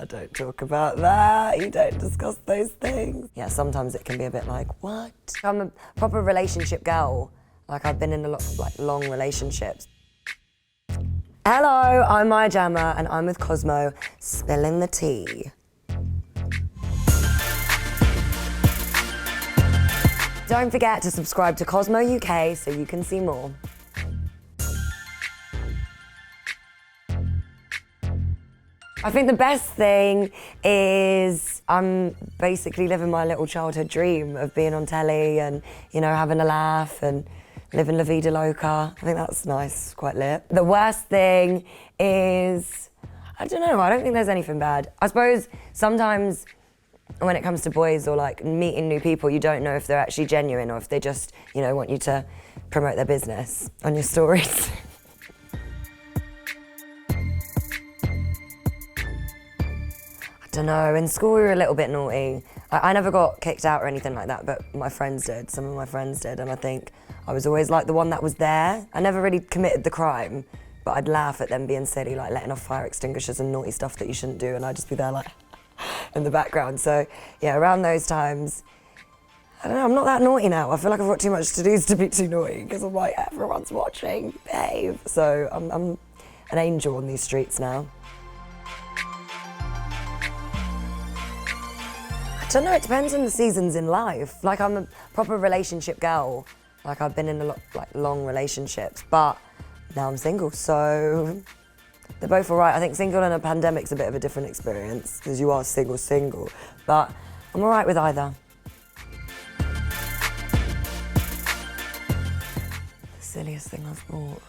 I don't talk about that. You don't discuss those things. Yeah, sometimes it can be a bit like, what? I'm a proper relationship girl. Like, I've been in a lot of long relationships. Hello, I'm Maya Jama and I'm with Cosmo, spilling the tea. Don't forget to subscribe to Cosmo UK so you can see more. I think the best thing is I'm basically living my little childhood dream of being on telly and, you know, having a laugh and living La Vida Loca. I think that's nice, quite lit. The worst thing is, I don't know, I don't think there's anything bad. I suppose sometimes when it comes to boys or like meeting new people, you don't know if they're actually genuine or if they just, you know, want you to promote their business on your stories. I don't know, in school we were a little bit naughty. I never got kicked out or anything like that, but my friends did, some of my friends did, and I think I was always like the one that was there. I never really committed the crime, but I'd laugh at them being silly, like letting off fire extinguishers and naughty stuff that you shouldn't do, and I'd just be there like in the background. So yeah, around those times, I don't know, I'm not that naughty now. I feel like I've got too much to do to be too naughty, because I'm like, everyone's watching, babe. So I'm an angel on these streets now. I don't know, it depends on the seasons in life. Like, I'm a proper relationship girl. Like, I've been in a lot long relationships, but now I'm single, so they're both all right. I think single in a pandemic's a bit of a different experience because you are single, but I'm all right with either. The silliest thing I've bought.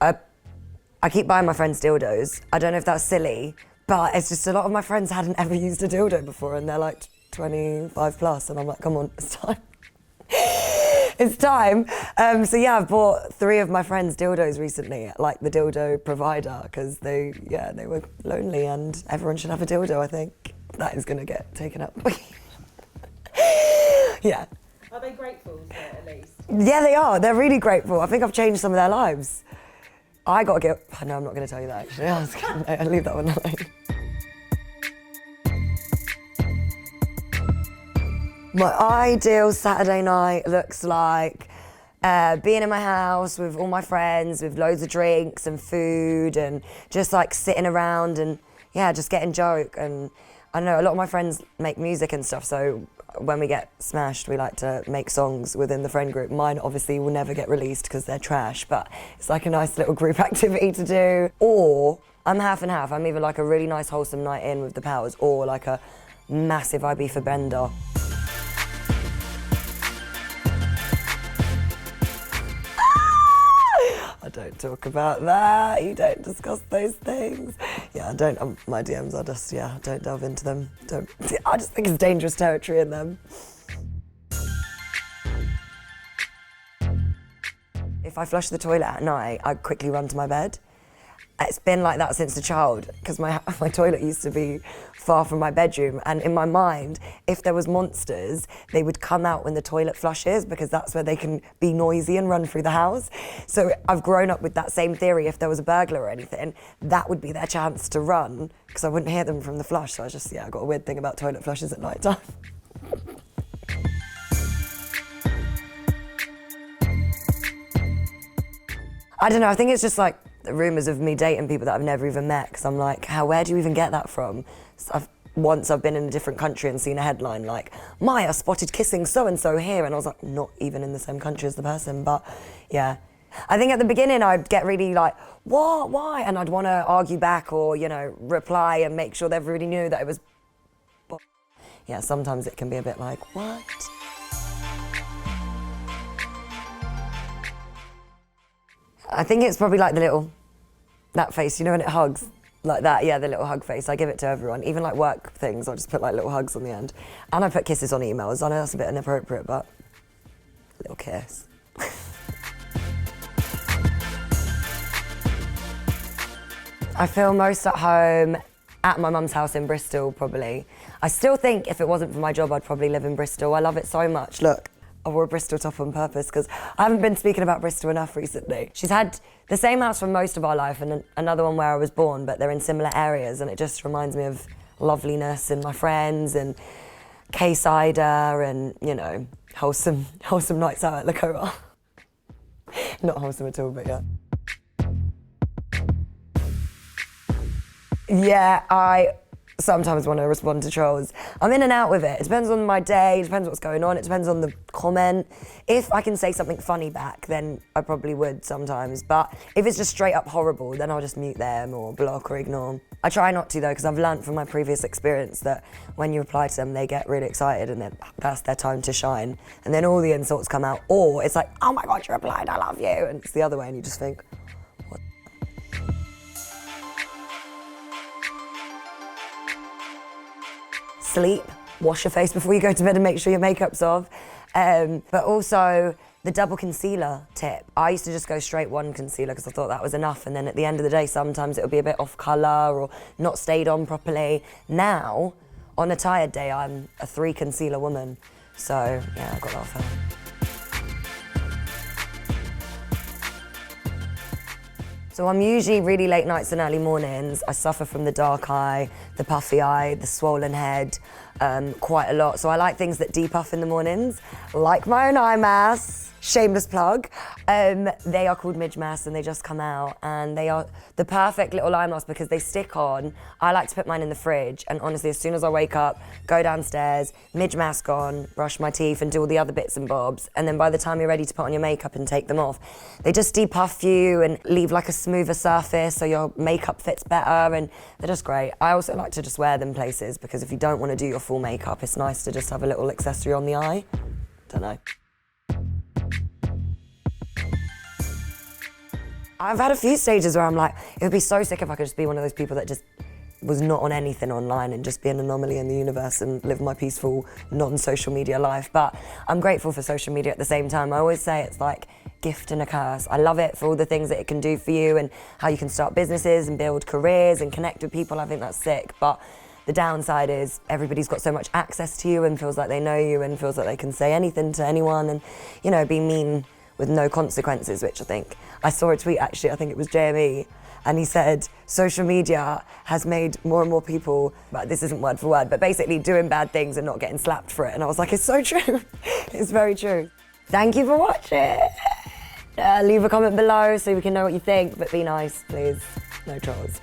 I keep buying my friends dildos. I don't know if that's silly, but it's just a lot of my friends hadn't ever used a dildo before and they're like 25 plus and I'm like, come on, it's time. It's time. So yeah, I've bought 3 of my friends dildos recently, like the dildo provider, because they were lonely and everyone should have a dildo, I think. That is gonna get taken up. Yeah. Are they grateful for it, at least? Yeah, they are. They're really grateful. I think I've changed some of their lives. I got to get... No, I'm not going to tell you that, actually. I'll leave that one alone. My ideal Saturday night looks like being in my house with all my friends, with loads of drinks and food and just like sitting around and, yeah, just getting joke. And I know a lot of my friends make music and stuff, so when we get smashed, we like to make songs within the friend group. Mine obviously will never get released because they're trash, but it's like a nice little group activity to do. Or I'm half and half. I'm either like a really nice wholesome night in with the pals or like a massive IB for bender. I don't talk about that. You don't discuss those things. Yeah, I don't, my DMs are just, yeah, don't delve into them. I just think it's dangerous territory in them. If I flush the toilet at night, I quickly run to my bed. It's been like that since a child, because my toilet used to be far from my bedroom, and in my mind, if there was monsters, they would come out when the toilet flushes, because that's where they can be noisy and run through the house. So I've grown up with that same theory. If there was a burglar or anything, that would be their chance to run, because I wouldn't hear them from the flush. So I got a weird thing about toilet flushes at night time. I don't know, I think it's just like rumours of me dating people that I've never even met, because I'm like, where do you even get that from? So once I've been in a different country and seen a headline like, Maya spotted kissing so-and-so here, and I was like, not even in the same country as the person, but yeah. I think at the beginning I'd get really like, what, why? And I'd want to argue back or, you know, reply and make sure they everybody knew that it was... Yeah, sometimes it can be a bit like, what? I think it's probably like that face, you know, when it hugs, like that, yeah, the little hug face. I give it to everyone, even like work things, I'll just put like little hugs on the end. And I put kisses on emails. I know that's a bit inappropriate, but a little kiss. I feel most at home at my mum's house in Bristol, probably. I still think if it wasn't for my job, I'd probably live in Bristol. I love it so much. Look, I wore a Bristol top on purpose because I haven't been speaking about Bristol enough recently. She's had the same house for most of our life and another one where I was born, but they're in similar areas, and it just reminds me of loveliness and my friends and K-cider and, you know, wholesome nights out at La Coa. Not wholesome at all, but yeah. Yeah, I sometimes want to respond to trolls. I'm in and out with it. It depends on my day, it depends what's going on, it depends on the comment. If I can say something funny back, then I probably would sometimes. But if it's just straight up horrible, then I'll just mute them or block or ignore. I try not to though, because I've learned from my previous experience that when you reply to them, they get really excited and then that's their time to shine. And then all the insults come out, or it's like, oh my God, you replied, I love you. And it's the other way and you just think, sleep, wash your face before you go to bed and make sure your makeup's off. But also the double concealer tip. I used to just go straight one concealer because I thought that was enough, and then at the end of the day sometimes it would be a bit off colour or not stayed on properly. Now, on a tired day, I'm a 3 concealer woman. So yeah, I got that off her. So I'm usually really late nights and early mornings. I suffer from the dark eye, the puffy eye, the swollen head, quite a lot. So I like things that depuff in the mornings, like my own eye mask. Shameless plug. They are called Midge masks and they just come out, and they are the perfect little eye mask because they stick on. I like to put mine in the fridge, and honestly, as soon as I wake up, go downstairs, Midge mask on, brush my teeth and do all the other bits and bobs, and then by the time you're ready to put on your makeup and take them off, they just depuff you and leave like a smoother surface so your makeup fits better, and they're just great. I also like to just wear them places because if you don't want to do your full makeup, it's nice to just have a little accessory on the eye. Don't know. I've had a few stages where I'm like, it would be so sick if I could just be one of those people that just was not on anything online and just be an anomaly in the universe and live my peaceful, non-social media life. But I'm grateful for social media at the same time. I always say it's like gift and a curse. I love it for all the things that it can do for you and how you can start businesses and build careers and connect with people. I think that's sick. But the downside is everybody's got so much access to you and feels like they know you and feels like they can say anything to anyone and, you know, be mean with no consequences, which I saw a tweet actually, I think it was JME, and he said, social media has made more and more people, but this isn't word for word, but basically doing bad things and not getting slapped for it. And I was like, it's so true. It's very true. Thank you for watching. Leave a comment below so we can know what you think, but be nice, please. No trolls.